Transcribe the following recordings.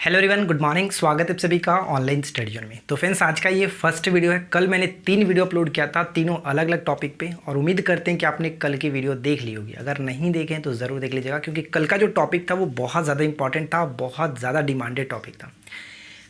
Hello everyone, good morning. स्वागत है आप सभी का ऑनलाइन स्टडी जोन में। तो फ्रेंड्स, आज का ये फर्स्ट वीडियो है। कल मैंने 3 वीडियो अपलोड किया था, तीनों अलग अलग टॉपिक पे, और उम्मीद करते हैं कि आपने कल की वीडियो देख ली होगी। अगर नहीं देखें तो ज़रूर देख लीजिएगा, क्योंकि कल का जो टॉपिक था वो बहुत ज़्यादा इंपॉर्टेंट था, बहुत ज़्यादा डिमांडेड टॉपिक था।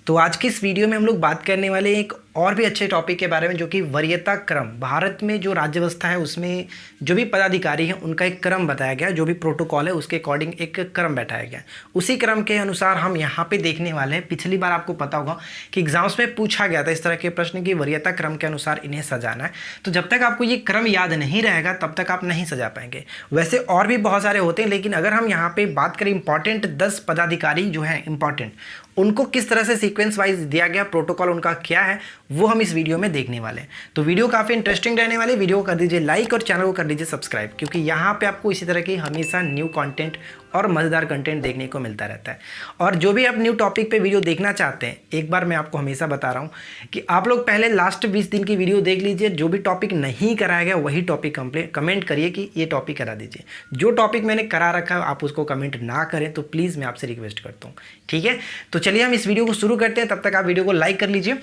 तो आज की इस वीडियो में हम लोग बात करने वाले एक और भी अच्छे टॉपिक के बारे में, जो कि वरीयता क्रम। भारत में जो राज्य व्यवस्था है उसमें जो भी पदाधिकारी हैं उनका एक क्रम बताया गया, जो भी प्रोटोकॉल है उसके अकॉर्डिंग एक क्रम बैठाया गया। उसी क्रम के अनुसार हम यहाँ पे देखने वाले हैं। पिछली बार आपको पता होगा कि एग्जाम्स में पूछा गया था इस तरह के प्रश्न कि वरीयता क्रम के अनुसार इन्हें सजाना है। तो जब तक आपको ये क्रम याद नहीं रहेगा तब तक आप नहीं सजा पाएंगे। वैसे और भी बहुत सारे होते हैं, लेकिन अगर हम यहाँ पे बात करें इंपॉर्टेंट 10 पदाधिकारी जो हैं इंपॉर्टेंट, उनको किस तरह से सीक्वेंस वाइज दिया गया, प्रोटोकॉल उनका क्या है, वो हम इस वीडियो में देखने वाले हैं। तो वीडियो काफ़ी इंटरेस्टिंग रहने वाली। वीडियो को कर दीजिए लाइक और चैनल को कर दीजिए सब्सक्राइब, क्योंकि यहाँ पे आपको इसी तरह की हमेशा न्यू कंटेंट और मज़ेदार कंटेंट देखने को मिलता रहता है। और जो भी आप न्यू टॉपिक पे वीडियो देखना चाहते हैं, एक बार मैं आपको हमेशा बता रहा हूँ कि आप लोग पहले लास्ट 20 दिन की वीडियो देख लीजिए। जो भी टॉपिक नहीं कराया गया वही टॉपिक कमेंट करिए कि ये टॉपिक करा दीजिए। जो टॉपिक मैंने करा रखा है आप उसको कमेंट ना करें तो प्लीज़ मैं आपसे रिक्वेस्ट करता हूँ, ठीक है। तो चलिए हम इस वीडियो को शुरू करते हैं। तब तक आप वीडियो को लाइक कर लीजिए।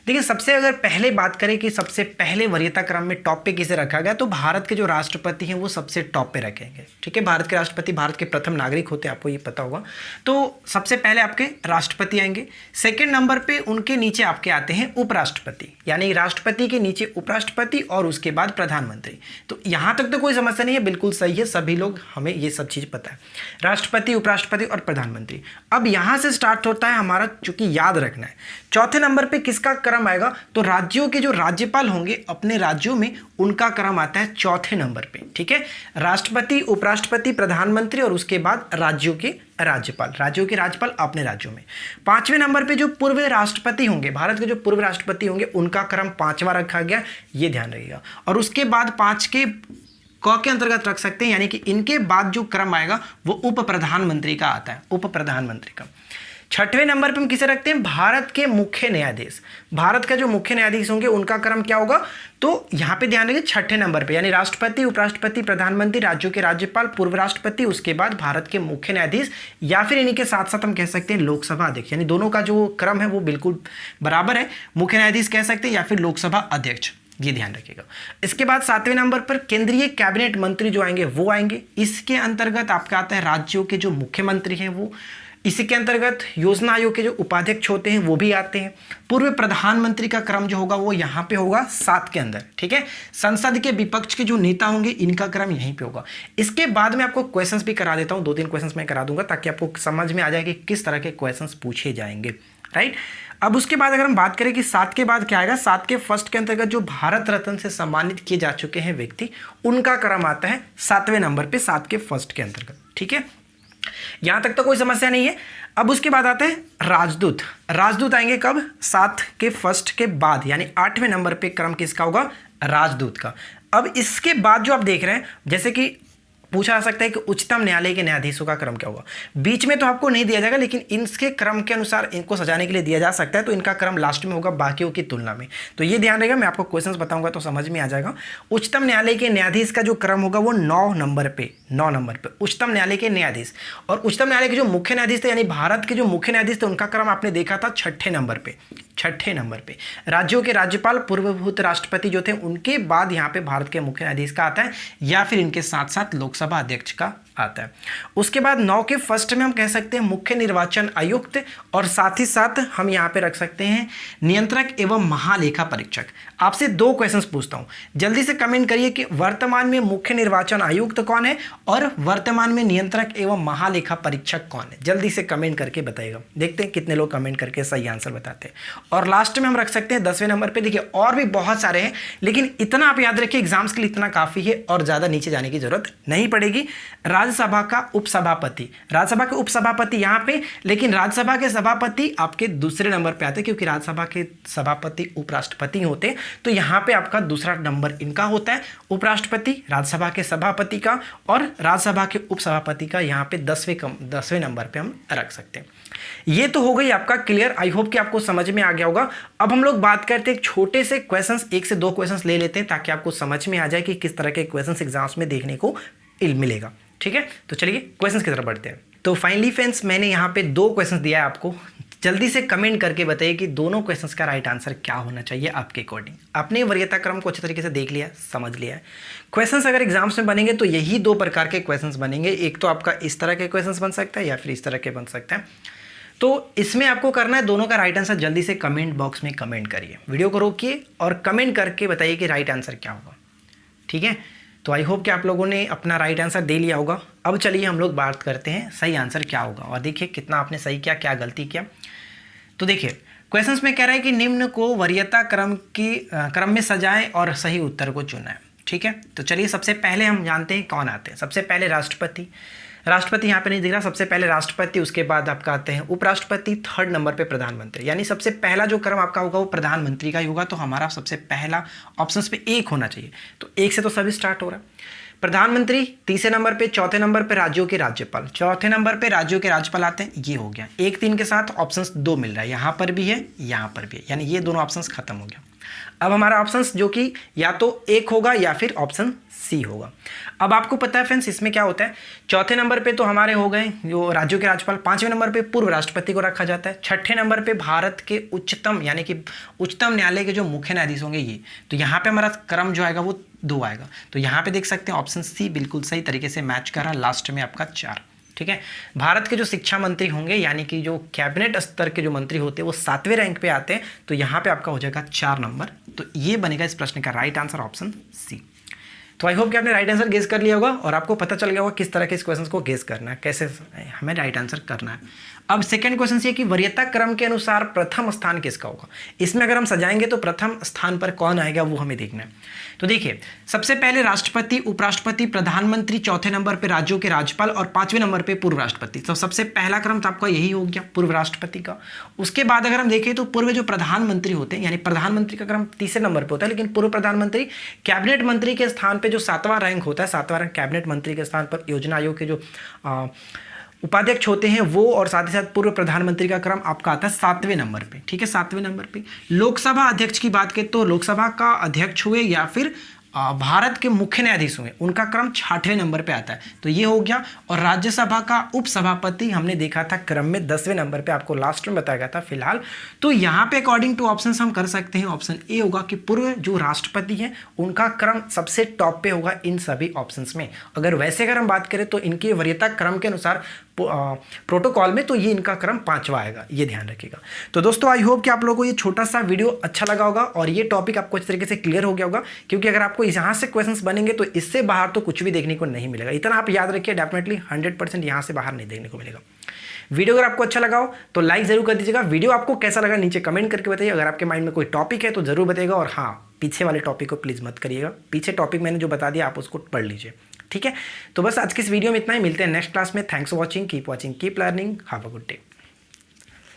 देखिए, सबसे अगर पहले बात करें कि सबसे पहले वरीयता क्रम में टॉप पे किसे रखा गया, तो भारत के जो राष्ट्रपति हैं वो सबसे टॉप पे रखेंगे, ठीक है। भारत के राष्ट्रपति भारत के प्रथम नागरिक होते हैं, आपको ये पता होगा। तो सबसे पहले आपके राष्ट्रपति आएंगे। सेकंड नंबर पे उनके नीचे आपके आते हैं उपराष्ट्रपति, यानी राष्ट्रपति के नीचे उपराष्ट्रपति और उसके बाद प्रधानमंत्री। तो यहाँ तक तो कोई समस्या नहीं है, बिल्कुल सही है, सभी लोग हमें ये सब चीज़ पता है। राष्ट्रपति, उपराष्ट्रपति और प्रधानमंत्री। अब यहाँ से स्टार्ट होता है हमारा, चूंकि याद रखना है। चौथे नंबर पे किसका क्रम आएगा, तो राज्यों के जो राज्यपाल होंगे अपने राज्यों में, उनका क्रम आता है चौथे नंबर पे, ठीक है। राष्ट्रपति, उपराष्ट्रपति, प्रधानमंत्री और उसके बाद राज्यों के राज्यपाल अपने राज्यों में। पांचवें नंबर पे जो पूर्व राष्ट्रपति होंगे, भारत के जो पूर्व राष्ट्रपति होंगे, उनका क्रम 5वां रखा गया, ये ध्यान रखिएगा। और उसके बाद 5 के क के अंतर्गत रख सकते हैं, यानी कि इनके बाद जो क्रम आएगा वो उप प्रधानमंत्री का आता है, उप प्रधानमंत्री का। छठवें नंबर पे हम किसे रखते हैं, भारत के मुख्य न्यायाधीश। भारत का जो मुख्य न्यायाधीश होंगे उनका क्रम क्या होगा, तो यहाँ पे ध्यान रखिए छठे नंबर पे, यानी राष्ट्रपति, उपराष्ट्रपति, प्रधानमंत्री, राज्यों के राज्यपाल, पूर्व राष्ट्रपति, उसके बाद भारत के मुख्य न्यायाधीश, या फिर इन्हीं के साथ साथ हम कह सकते हैं लोकसभा अध्यक्ष। यानी दोनों का जो क्रम है वो बिल्कुल बराबर है। मुख्य न्यायाधीश कह सकते हैं या फिर लोकसभा अध्यक्ष, ये ध्यान रखिएगा। इसके बाद 7वें नंबर पर केंद्रीय कैबिनेट मंत्री जो आएंगे वो आएंगे। इसके अंतर्गत आपका आता है राज्यों के जो मुख्यमंत्री हैं वो। इसी के अंतर्गत योजना आयोग के जो उपाध्यक्ष होते हैं वो भी आते हैं। पूर्व प्रधानमंत्री का क्रम जो होगा वो यहाँ पे होगा 7 के अंदर, ठीक है। संसद के विपक्ष के जो नेता होंगे इनका क्रम यहीं पे होगा। इसके बाद में आपको क्वेश्चंस भी करा देता हूँ, 2-3 क्वेश्चंस मैं करा दूंगा ताकि आपको समझ में आ जाए कि किस तरह के क्वेश्चंस पूछे जाएंगे, राइट। अब उसके बाद अगर हम बात करें कि 7 के बाद क्या आएगा, 7 के फर्स्ट के अंतर्गत जो भारत रत्न से सम्मानित किए जा चुके हैं व्यक्ति, उनका क्रम आता है 7वें नंबर पे, 7 के फर्स्ट के अंतर्गत, ठीक है। यहां तक तो कोई समस्या नहीं है। अब उसके बाद आते हैं राजदूत। राजदूत आएंगे कब, 7 के फर्स्ट के बाद, यानी 8वें नंबर पे क्रम किसका होगा, राजदूत का। अब इसके बाद जो आप देख रहे हैं, जैसे कि पूछा जा सकता है कि उच्चतम न्यायालय के न्यायाधीशों का क्रम क्या होगा। बीच में तो आपको नहीं दिया जाएगा, लेकिन इनके क्रम के अनुसार इनको सजाने के लिए दिया जा सकता है, तो इनका क्रम लास्ट में होगा बाकियों की तुलना में। तो ये ध्यान रहेगा, मैं आपको क्वेश्चंस बताऊंगा तो समझ में आ जाएगा। उच्चतम न्यायालय के न्यायाधीश का जो क्रम होगा वो 9 नंबर पे उच्चतम न्यायालय के न्यायाधीश। और उच्चतम न्यायालय के जो मुख्य न्यायाधीश थे, यानी भारत के जो मुख्य न्यायाधीश थे, उनका क्रम आपने देखा था छठे नंबर पे। राज्यों के राज्यपाल, पूर्वभूत राष्ट्रपति जो थे, उनके बाद यहाँ पे भारत के मुख्य न्यायाधीश का आता है, या फिर इनके साथ साथ लोकसभा अध्यक्ष का आता है। उसके बाद 9 के फर्स्ट में हम कह सकते हैं मुख्य निर्वाचन आयुक्त, और साथ ही साथ हम यहाँ पे रख सकते हैं नियंत्रक एवं महालेखा परीक्षक। आपसे 2 क्वेश्चंस पूछता हूँ, जल्दी से कमेंट करिए कि वर्तमान में मुख्य निर्वाचन आयुक्त कौन है और वर्तमान में नियंत्रक एवं महालेखा परीक्षक कौन है। जल्दी से कमेंट करके बताइएगा, देखते हैं कितने लोग कमेंट करके सही आंसर बताते हैं। और लास्ट में हम रख सकते हैं 10वें नंबर पे। देखिए और भी बहुत सारे हैं, लेकिन इतना आप याद रखिए, एग्जाम्स के लिए इतना काफी है और ज्यादा नीचे जाने की जरूरत नहीं पड़ेगी। राज्यसभा का उपसभापति, राज्यसभा के उपसभापति यहाँ पे, लेकिन राज्यसभा के सभापति आपके दूसरे नंबर पे आते हैं, क्योंकि राज्यसभा के सभापति उपराष्ट्रपति होते हैं। तो यहाँ पे आपका दूसरा नंबर इनका होता है, उपराष्ट्रपति, राज्यसभा के सभापति का और राज्यसभा के उपसभापति का यहाँ पे 10वें नंबर पे हम रख सकते हैं। ये तो हो गई आपका क्लियर। आई होप कि आपको समझ में आ गया होगा। अब हम लोग बात करते हैं एक छोटे से क्वेश्चंस, 1 से 2 क्वेश्चंस ले लेते हैं ताकि आपको समझ में आ जाए कि किस तरह के क्वेश्चंस एग्जाम्स में देखने को मिलेगा, ठीक है। तो चलिए क्वेश्चंस की तरफ बढ़ते हैं। तो फाइनली फ्रेंड्स, मैंने यहाँ पे 2 क्वेश्चंस दिया है आपको, जल्दी से कमेंट करके बताइए कि दोनों क्वेश्चंस का राइट आंसर क्या होना चाहिए आपके अकॉर्डिंग। आपने वरीयता क्रम को अच्छे तरीके से देख लिया, समझ लिया है। क्वेश्चंस अगर एग्जाम्स में बनेंगे तो यही दो प्रकार के क्वेश्चंस बनेंगे, एक तो आपका इस तरह के क्वेश्चंस बन सकता है या फिर इस तरह के बन सकते हैं। तो इसमें आपको करना है दोनों का राइट आंसर जल्दी से कमेंट बॉक्स में कमेंट करिए, वीडियो को रोकिए और कमेंट करके बताइए कि राइट आंसर क्या होगा। ठीक है, तो आई होप कि आप लोगों ने अपना राइट आंसर दे लिया होगा। अब चलिए हम लोग बात करते हैं सही आंसर क्या होगा, और देखिए कितना आपने सही किया, क्या गलती किया। तो देखिए क्वेश्चंस में कह रहा है कि निम्न को वरीयता क्रम में सजाएं और सही उत्तर को चुनाएं। ठीक है, तो चलिए सबसे पहले हम जानते हैं कौन आते हैं। सबसे पहले राष्ट्रपति यहाँ पे नहीं दिख रहा, सबसे पहले राष्ट्रपति, उसके बाद आपका आते हैं उपराष्ट्रपति, थर्ड नंबर पे प्रधानमंत्री। यानी सबसे पहला जो क्रम आपका होगा वो प्रधानमंत्री का ही होगा। तो हमारा सबसे पहला ऑप्शंस पे एक होना चाहिए, तो एक से तो सभी स्टार्ट हो रहा है। प्रधानमंत्री तीसरे नंबर पे, चौथे नंबर पे राज्यों के राज्यपाल, चौथे नंबर पे राज्यों के राज्यपाल आते हैं, ये हो गया। 1 3 के साथ ऑप्शंस 2 मिल रहा है, यहाँ पर भी है, यहाँ पर भी है, यानी ये दोनों ऑप्शंस खत्म हो गया। अब हमारा ऑप्शंस जो कि या तो एक होगा या फिर ऑप्शन सी होगा। अब आपको पता है फ्रेंड्स इसमें क्या होता है, चौथे नंबर पे तो हमारे हो गए जो राज्यों के राज्यपाल, पांचवें नंबर पे पूर्व राष्ट्रपति को रखा जाता है, छठे नंबर पे भारत के उच्चतम यानी कि उच्चतम न्यायालय के जो मुख्य न्यायाधीश होंगे ये। तो यहाँ पे हमारा क्रम जो आएगा वो 2 आएगा। तो यहाँ पे देख सकते हैं ऑप्शन सी बिल्कुल सही तरीके से मैच कर रहा, लास्ट में आपका 4। ठीक है, भारत के जो शिक्षा मंत्री होंगे यानी कि जो कैबिनेट स्तर के जो मंत्री होते हैं वो 7वें रैंक पे आते हैं। तो यहाँ पे आपका हो जाएगा 4 नंबर। तो ये बनेगा इस प्रश्न का राइट आंसर ऑप्शन सी। तो आई होप कि आपने राइट आंसर गेस कर लिया होगा और आपको पता चल गया होगा किस तरह के इस क्वेश्चन को गेस करना है, कैसे हमें राइट आंसर करना है। अब सेकंड क्वेश्चन ये कि वरीयता क्रम के अनुसार प्रथम स्थान किसका होगा। इसमें अगर हम सजाएंगे तो प्रथम स्थान पर कौन आएगा वो हमें देखना है। तो देखिए सबसे पहले राष्ट्रपति, उपराष्ट्रपति, प्रधानमंत्री, चौथे नंबर पर राज्यों के राज्यपाल और 5वें नंबर पर पूर्व राष्ट्रपति। तो सबसे पहला क्रम तो आपका यही हो गया पूर्व राष्ट्रपति का। उसके बाद अगर हम देखें तो पूर्व जो प्रधानमंत्री होते हैं यानी प्रधानमंत्री का क्रम तीसरे नंबर पर होता है, लेकिन पूर्व प्रधानमंत्री कैबिनेट मंत्री के स्थान पर जो 7वां रैंक होता है, 7वां रैंक कैबिनेट मंत्री के स्थान पर योजना आयोग के जो उपाध्यक्ष होते हैं वो, और साथ ही साथ पूर्व प्रधानमंत्री का क्रम आपका आता है 7वें नंबर पे। ठीक है, 7वें नंबर पे। लोकसभा अध्यक्ष की बात करें तो लोकसभा का अध्यक्ष हुए या फिर भारत के मुख्य न्यायाधीश हुए, उनका क्रम 6वें नंबर पे आता है। तो ये हो गया। और राज्यसभा का उपसभापति हमने देखा था क्रम में 10वें नंबर पे, आपको लास्ट में बताया गया था फिलहाल। तो यहाँ पे अकॉर्डिंग टू ऑप्शन हम कर सकते हैं ऑप्शन ए होगा कि पूर्व जो राष्ट्रपति हैं उनका क्रम सबसे टॉप पे होगा इन सभी ऑप्शंस में। अगर हम बात करें तो इनकी वरीयता क्रम के अनुसार प्रोटोकॉल में तो ये इनका क्रम 5वां आएगा, ये ध्यान रखिएगा। तो दोस्तों आई होप कि आप लोगों को ये छोटा सा वीडियो अच्छा लगा होगा और ये टॉपिक आपको इस तरीके से क्लियर हो गया होगा, क्योंकि अगर आपको यहाँ से क्वेश्चंस बनेंगे तो इससे बाहर तो कुछ भी देखने को नहीं मिलेगा। इतना आप याद रखिए, डेफिनेटली 100% यहाँ से बाहर नहीं देखने को मिलेगा। वीडियो अगर आपको अच्छा लगा हो तो लाइक जरूर कर दीजिएगा। वीडियो आपको कैसा लगा नीचे कमेंट करके बताइए। अगर आपके माइंड में कोई टॉपिक है तो जरूर बताइएगा, और हाँ पीछे वाले टॉपिक को प्लीज़ मत करिएगा। पीछे टॉपिक मैंने जो बता दिया आप उसको पढ़ लीजिए। ठीक है, तो बस आज की इस वीडियो में इतना ही। मिलते हैं नेक्स्ट क्लास में। Thanks for watching, keep learning, have a good day.